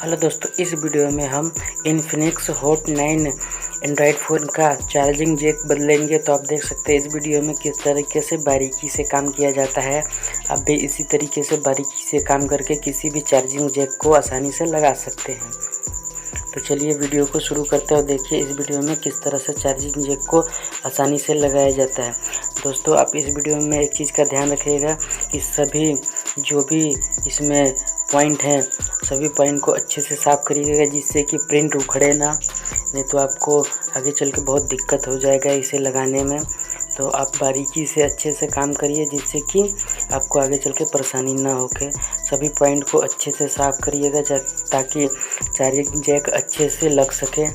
Hello दोस्तों, इस video में हम इन्फिनिक्स हॉट 9 एंड्रॉयड फ़ोन का चार्जिंग जैक बदलेंगे। तो आप देख सकते हैं इस वीडियो में किस तरीके से बारीकी से काम किया जाता है। आप भी इसी तरीके से बारीकी से काम करके किसी भी चार्जिंग जैक को आसानी से लगा सकते हैं। तो चलिए वीडियो को शुरू करते हैं और देखिए इस वीडियो में किस तरह से चार्जिंग जैक को आसानी से लगाया जाता है। दोस्तों, आप इस वीडियो में एक चीज़ का ध्यान रखिएगा कि सभी जो भी इसमें पॉइंट हैं सभी पॉइंट को अच्छे से साफ़ करिएगा, जिससे कि प्रिंट उखड़े ना, नहीं तो आपको आगे चल के बहुत दिक्कत हो जाएगा इसे लगाने में। तो आप बारीकी से अच्छे से काम करिए, जिससे कि आपको आगे चल के परेशानी ना होके। सभी पॉइंट को अच्छे से साफ़ करिएगा ताकि चार्जिंग जैक अच्छे से लग सके।